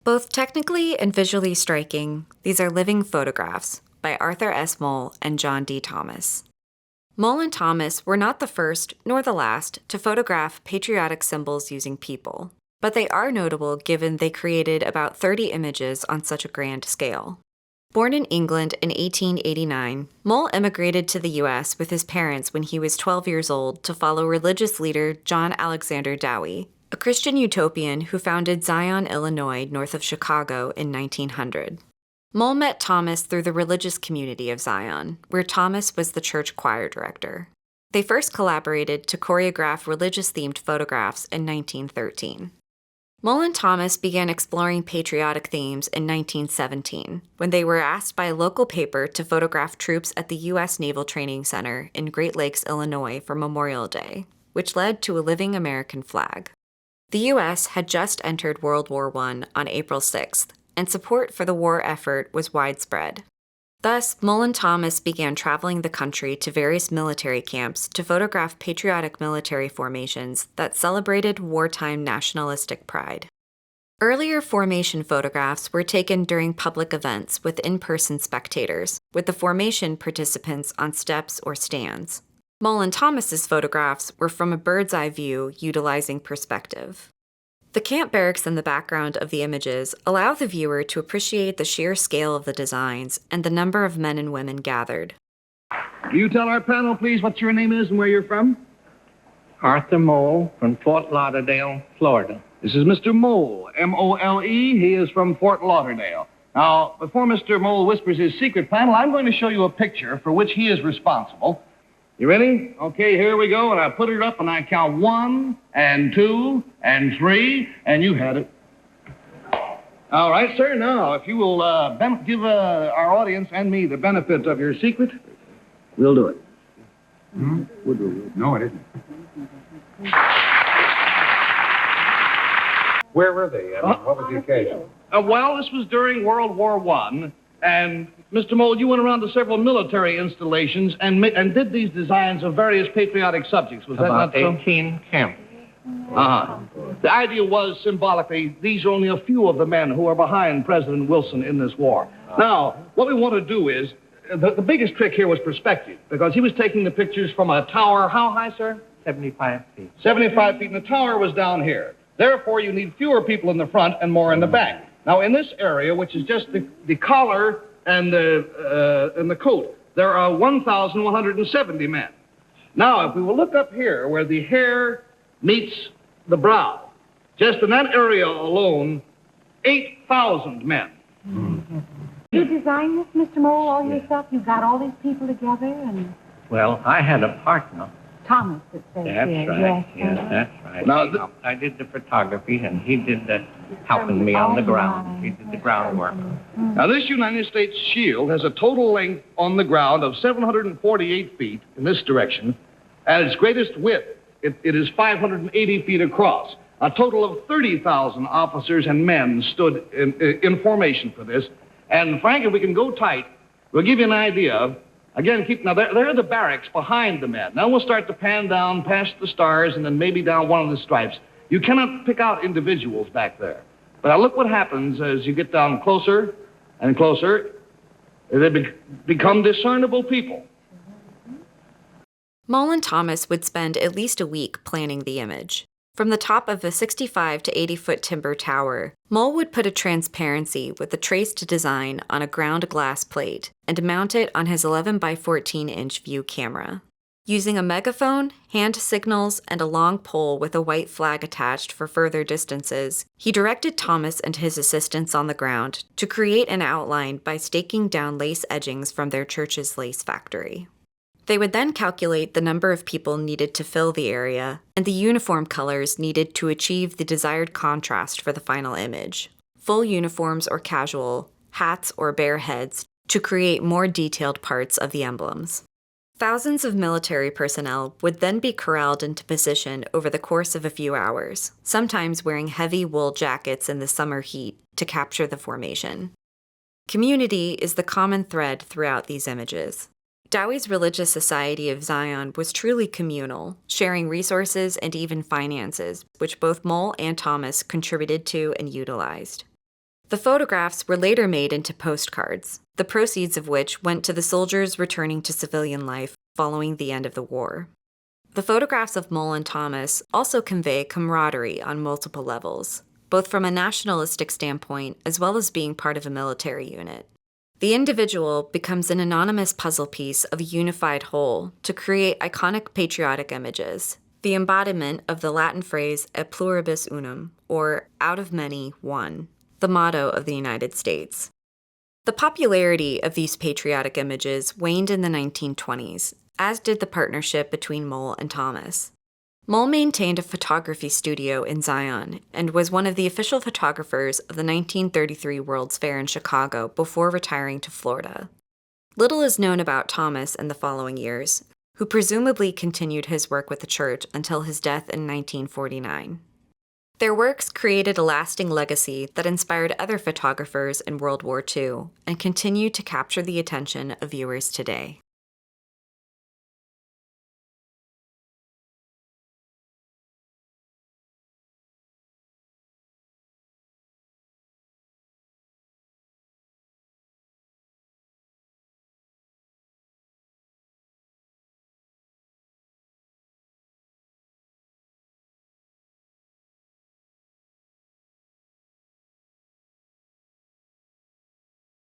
Both technically and visually striking, these are living photographs by Arthur S. Mole and John D. Thomas. Mole and Thomas were not the first nor the last to photograph patriotic symbols using people, but they are notable given they created about 30 images on such a grand scale. Born in England in 1889, Mole immigrated to the U.S. with his parents when he was 12 years old to follow religious leader John Alexander Dowie, a Christian utopian who founded Zion, Illinois, north of Chicago in 1900. Mole met Thomas through the religious community of Zion, where Thomas was the church choir director. They first collaborated to choreograph religious-themed photographs in 1913. Mole and Thomas began exploring patriotic themes in 1917, when they were asked by a local paper to photograph troops at the U.S. Naval Training Center in Great Lakes, Illinois for Memorial Day, which led to a living American flag. The U.S. had just entered World War I on April 6th, and support for the war effort was widespread. Thus, Mole and Thomas began traveling the country to various military camps to photograph patriotic military formations that celebrated wartime nationalistic pride. Earlier formation photographs were taken during public events with in-person spectators, with the formation participants on steps or stands. Mole and Thomas's photographs were from a bird's-eye view utilizing perspective. The camp barracks in the background of the images allow the viewer to appreciate the sheer scale of the designs and the number of men and women gathered. Will you tell our panel, please, what your name is and where you're from? Arthur Mole from Fort Lauderdale, Florida. This is Mr. Mole, M-O-L-E. He is from Fort Lauderdale. Now, before Mr. Mole whispers his secret, panel, I'm going to show you a picture for which he is responsible. You ready? Okay, here we go, and I put it up, and I count 1, and 2, and 3, and you had it. All right, sir. Now, if you will give our audience and me the benefit of your secret, we'll do it. Hmm? No, it isn't. Where were they? What was the occasion? Well, this was during World War I, and Mr. Mole, you went around to several military installations and did these designs of various patriotic subjects. Was that not so? About 18 camps. The idea was, symbolically, these are only a few of the men who are behind President Wilson in this war. Now, what we want to do is, the biggest trick here was perspective, because he was taking the pictures from a tower. How high, sir? 75 feet. 75 feet, and the tower was down here. Therefore, you need fewer people in the front and more in the back. Now, in this area, which is just the collar and the coat, there are 1,170 men. Now, if we will look up here where the hair meets the brow, just in that area alone, 8,000 men. You designed this, Mr. Mole, all yourself? You got all these people together and... Well, I had a partner. Thomas, it says That's here. right. Yes, That's right. Now, I did the photography, and he did the helping me on the ground. He did the groundwork. Now, this United States shield has a total length on the ground of 748 feet in this direction. At its greatest width, it is 580 feet across. A total of 30,000 officers and men stood in formation for this. And, Frank, if we can go tight, we'll give you an idea of, again, now, there are the barracks behind the men. Now we'll start to pan down past the stars and then maybe down one of the stripes. You cannot pick out individuals back there. But now look what happens as you get down closer and closer. They become discernible people. Mole and Thomas would spend at least a week planning the image. From the top of a 65 to 80-foot timber tower, Mole would put a transparency with a traced design on a ground glass plate and mount it on his 11 by 14-inch view camera. Using a megaphone, hand signals, and a long pole with a white flag attached for further distances, he directed Thomas and his assistants on the ground to create an outline by staking down lace edgings from their church's lace factory. They would then calculate the number of people needed to fill the area and the uniform colors needed to achieve the desired contrast for the final image. Full uniforms or casual, hats or bare heads to create more detailed parts of the emblems. Thousands of military personnel would then be corralled into position over the course of a few hours, sometimes wearing heavy wool jackets in the summer heat to capture the formation. Community is the common thread throughout these images. Dowie's religious society of Zion was truly communal, sharing resources and even finances, which both Mole and Thomas contributed to and utilized. The photographs were later made into postcards, the proceeds of which went to the soldiers returning to civilian life following the end of the war. The photographs of Mole and Thomas also convey camaraderie on multiple levels, both from a nationalistic standpoint as well as being part of a military unit. The individual becomes an anonymous puzzle piece of a unified whole to create iconic patriotic images, the embodiment of the Latin phrase et pluribus unum, or out of many, one, the motto of the United States. The popularity of these patriotic images waned in the 1920s, as did the partnership between Mole and Thomas. Mole maintained a photography studio in Zion and was one of the official photographers of the 1933 World's Fair in Chicago before retiring to Florida. Little is known about Thomas in the following years, who presumably continued his work with the church until his death in 1949. Their works created a lasting legacy that inspired other photographers in World War II and continue to capture the attention of viewers today.